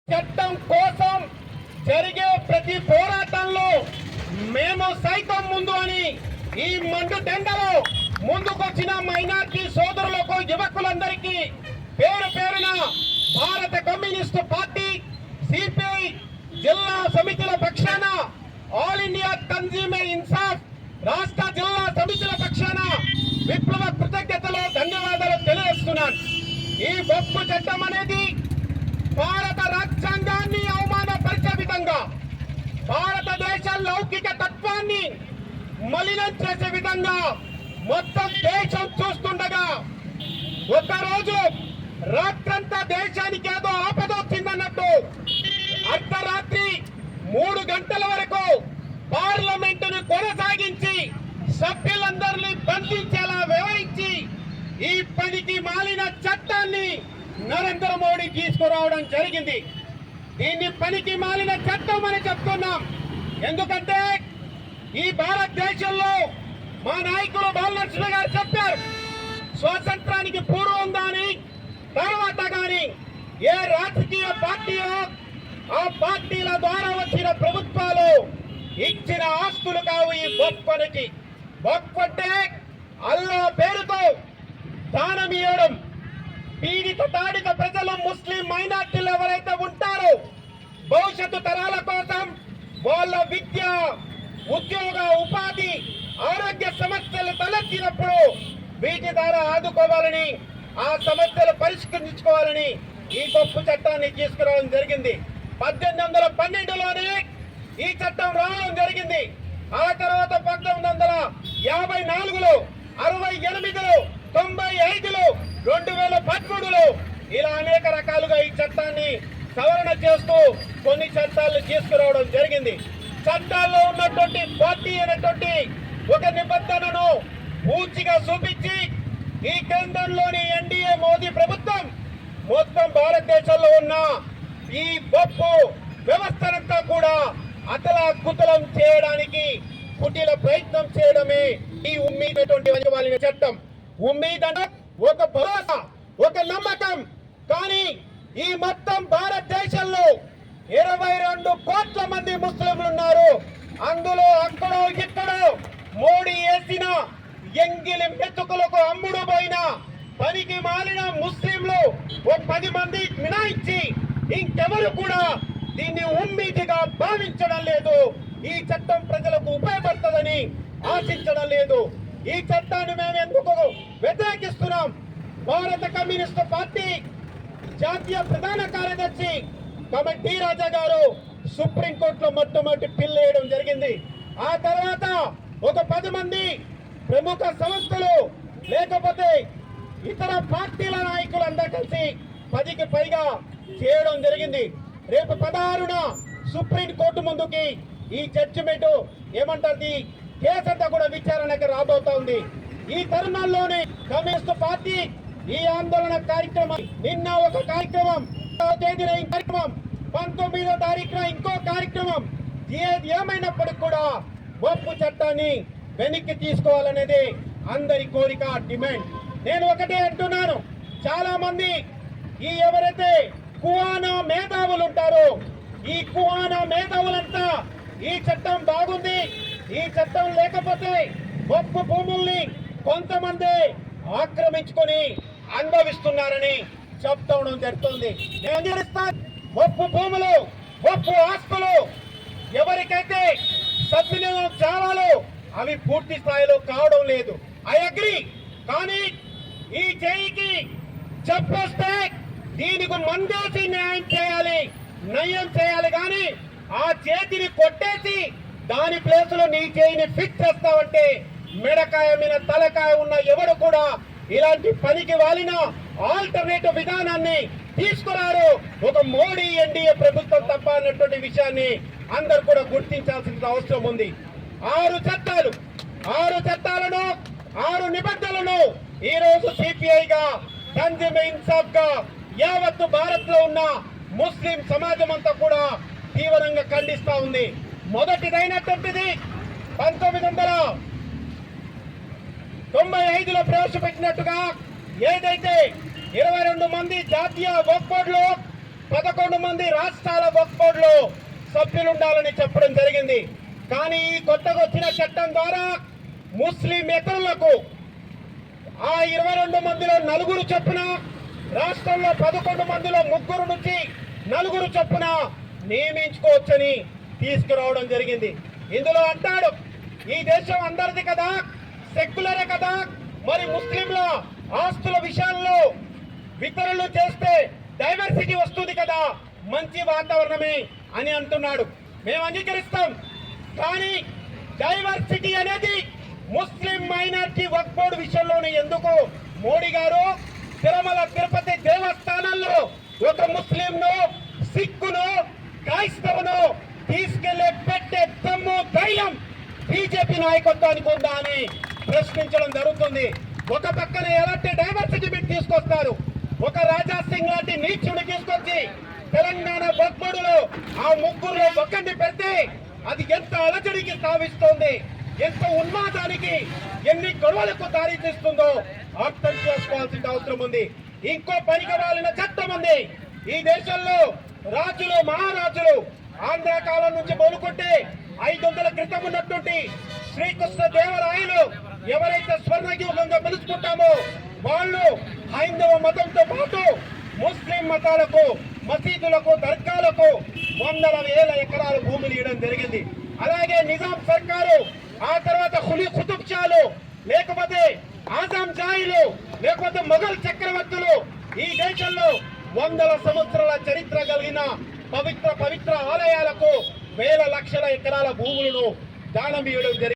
చట్టం కోసం జరిగే ప్రతి పోరాటంలో మేము సైతం ముందు అని ఈ మండు టెండలో ముందుకొచ్చిన మైనార్టీ సోదరులకు యువకులందరికీ పేరు పేరున భారత కమ్యూనిస్టు పార్టీ సిపిఐ జిల్లా సమితుల పక్షాన ఆల్ ఇండియా కన్స్యూమర్ ఇన్సాఫ్ రాష్ట్ర జిల్లా సమితుల పక్షాన విప్లవ కృతజ్ఞతలు ధన్యవాదాలు తెలియజేస్తున్నాను. ఈ బొప్పు చట్టం అనేది భారత రాజ్యాంగాన్ని అవమానపరిచే విధంగా, భారతదేశ లౌకిక తత్వాన్ని మలినం చేసే విధంగా మొత్తం దేశం చూస్తుండగా ఒకరోజు రాత్రంతా దేశానికి ఏదో ఆపద వచ్చిందన్నట్టు అర్ధరాత్రి 3 గంటల వరకు పార్లమెంటును కొనసాగించి సభ్యులందరినీ బంధించేలా వ్యవహరించి ఈ పనికి మాలిన చట్టాన్ని నరేంద్ర మోడీ తీసుకురావడం జరిగింది. దీన్ని పనికి మాలిన చట్టం అని చెప్తున్నాం. ఎందుకంటే ఈ భారతదేశంలో మా నాయకులు బాలనరసింహ గారు చెప్పారు, స్వాతంత్రానికి పూర్వం గాని తర్వాత గాని ఏ రాజకీయ పార్టీయో ఆ పార్టీల ద్వారా వచ్చిన ప్రభుత్వాలు ఇచ్చిన ఆస్తులు కావు ఈ బొప్పనికి. బొప్పంటే అల్లా పేరుతో దానం ఇవ్వడం. పీడిత తాడిత ప్రజలు, ముస్లిం మైనార్టీలు ఎవరైతే ఉంటారో భవిష్యత్తు తరాల కోసం వాళ్ళ విద్య, ఉద్యోగ, ఉపాధి, ఆరోగ్య సమస్యలు తలెత్తినప్పుడు వీటి ద్వారా ఆదుకోవాలని, ఆ సమస్యలు పరిష్కరించుకోవాలని ఈ గొప్ప చట్టాన్ని తీసుకురావడం జరిగింది. 1812లోనే ఈ చట్టం రావడం జరిగింది. ఆ తర్వాత 1954లో, 68లో, 95లో, 2013లో ఇలా అనేక రకాలుగా ఈ చట్టాన్ని సవరణ చేస్తూ కొన్ని చట్టాలను తీసుకురావడం జరిగింది. చట్టాల్లో ఉన్నటువంటి పార్టీ అనేటువంటి ఒక నిబంధనను పూర్తిగా చూపించి ఈ కేంద్రంలోని ఎన్డీఏ మోదీ ప్రభుత్వం మొత్తం భారతదేశంలో ఉన్న ఈ గొప్ప వ్యవస్థనంతా కూడా అతలాకుతలం చేయడానికి కుటిల ప్రయత్నం చేయడమే ఈ ఉమ్మీదటువంటి చట్టం. ఉమ్మీద్ అంటే ఒక భరోసా, ఒక నమ్మకం. కానీ ఈ మొత్తం భారతదేశంలో 22 కోట్ల మంది ముస్లింలు ఉన్నారు. అందులో అక్కడో ఇక్కడో మోడీ వేసిన ఎంగిలి మెతుకులకు అమ్ముడు పోయిన పనికి మాలిన ముస్లింలు ఒక 10 మంది మినాయించి ఇంకెవరు కూడా దీన్ని ఉమ్మీదిగా భావించడం లేదు. ఈ చట్టం ప్రజలకు ఉపయోగపడుతుందని ఆశించడం లేదు. ఈ చట్టాన్ని మేము ఎందుకు వ్యతిరేకిస్తున్నాం? భారత కమ్యూనిస్టు పార్టీ జాతీయ ప్రధాన కార్యదర్శి కమిటీ రాజా గారు సుప్రీంకోర్టులో మొట్టమొదటి పిల్ వేయడం జరిగింది. ఆ తర్వాత ఒక 10 మంది ప్రముఖ సంస్థలు లేకపోతే ఇతర పార్టీల నాయకులు అందరూ కలిసి 10కి పైగా చేయడం జరిగింది. రేపు 16న సుప్రీంకోర్టు ముందుకి ఈ జడ్జిమెంట్ ఏమంటారు, కేసు అంతా కూడా విచారణకు రాబోతా ఉంది. ఈ తరుణంలోనే కమ్యూనిస్టు పార్టీ ఈ ఆందోళన కార్యక్రమం, నిన్న ఒక కార్యక్రమం, 10వ తేదీన ఈ కార్యక్రమం, 19వ తారీఖున ఇంకో కార్యక్రమం, ఏది ఏమైనప్పటికీ కూడా బొప్పు చట్టాన్ని వెనక్కి తీసుకోవాలనేది అందరి కోరిక, డిమాండ్. నేను ఒకటే అంటున్నాను, చాలా మంది ఈ ఎవరైతే కువానా మేధావులు ఉంటారో ఈ కువానా మేధావులంతా ఈ చట్టం బాగుంది, ఈ చట్టం లేకపోతే బొప్పు భూముల్ని కొంతమంది ఆక్రమించుకొని అనుభవిస్తున్నారని చెప్తాం జరుగుతుంది. బొప్పు భూములు, బొప్పు ఆస్తులు ఎవరికైతే సద్వినియోగం చాలాలో అవి పూర్తి స్థాయిలో కావడం లేదు. I agree. కానీ ఈ చేయికి చెప్పొస్తే దీనికి మందేసి న్యాయం చేయాలి, నయం చేయాలి. కానీ ఆ చేతిని కొట్టేసి దాని ప్లేసులో నీ చేయిని ఫిక్స్ చేస్తావంటే మెడకాయ మీద తలకాయ ఉన్న ఎవడు కూడా ఇలాంటి పనికి వాలిన ఆల్టర్నేటివ్ విధానాన్ని తీసుకురారు ఒక మోడీ ఎన్డీఏ ప్రభుత్వం తప్ప అన్నటువంటి విషయాన్ని అందరూ కూడా గుర్తించాల్సిన అవసరం ఉంది. 6 చట్టాలను 6 నిబంధనలను ఈ రోజు సిపిఐగా, కన్స్యూమర్ ఇన్సాఫ్ గా యావత్తు భారత్ లో ఉన్న ముస్లిం సమాజం అంతా కూడా తీవ్రంగా ఖండిస్తా ఉంది. మొదటిదైనటువంటిది 1995లో ప్రవేశపెట్టినట్టుగా ఏదైతే 22 మంది జాతీయ వక్ఫ్ బోర్డులో 11 మంది రాష్ట్రాల వక్ఫ్ బోర్డులో సభ్యులు ఉండాలని చెప్పడం జరిగింది. కానీ ఈ కొత్తగా వచ్చిన చట్టం ద్వారా ముస్లిమేతరులకు ఆ 22 మందిలో 4 చొప్పున, రాష్ట్రంలో 11 మందిలో 3 నుంచి 4 చొప్పున నియమించుకోవచ్చని తీసుకురావడం జరిగింది. ఇందులో అంటాడు, ఈ దేశం అందరిది కదా, సెక్యులరే కదా, మరి ముస్లింల ఆస్తుల విషయాల్లో వితరణలు చేస్తే డైవర్సిటీ వస్తుంది కదా, మంచి వాతావరణమే అని అంటున్నాడు. మేము అంగీకరిస్తాం. కానీ డైవర్సిటీ అనేది ముస్లిం మైనారిటీ వక్ఫ్ బోర్డు విషయంలోనే ఎందుకు మోడీ గారు తిరుమల తిరుపతి దేవస్థానంలో ఒక ముస్లింను, సిక్కును, క్రైస్తవును తీసుకెళ్లే పెట్టే దమ్ము ధైర్యం బీజేపీ నాయకత్వానికి ఉందా అని ప్రశ్నించడం జరుగుతుంది. ఒక పక్కన ఎలాంటి డైవర్సిటీ బిల్ తీసుకొస్తారు, ఒక రాజా సింగ్ లాంటి నీచుని తీసుకొచ్చి తెలంగాణ వక్ఫ్ బోర్డులో ఆ 3లో ఒక్కడిని పెడితే అది ఎంత అలజడికి తావిస్తోంది, ఎంత ఉన్మాదానికి, ఎన్ని గొడవలకు దారి తీస్తుందో అర్థం చేసుకోవాల్సిన అవసరం ఉంది. ఇంకో పనికి వాలిన చట్టం ఉంది ఈ దేశంలో. రాజులు, మహారాజులు ఆంధ్ర కాలం నుంచి మొదలుకుంటే 500 క్రితం ఉన్నటువంటి శ్రీకృష్ణ దేవరాయలు ఎవరైతే స్వర్ణయుగంగా పిలుచుకుంటామో వాళ్ళు హైందవ మతంతో పాటు ముస్లిం మతాలకు, మసీదులకు, దర్గాలకు వందల వేల ఎకరాల భూములు ఇవ్వడం జరిగింది. అలాగే నిజాం సర్కారు, ఆ తర్వాత కుతుబ్ షాలు, లేకపోతే ఆజం జాయిలు, లేకపోతే మొఘల్ చక్రవర్తులు ఈ దేశంలో వందల సంవత్సరాల చరిత్ర కలిగిన పవిత్ర ఆలయాలకు వేల లక్షల ఎకరాల భూములను దానం ఇవ్వడం జరిగింది.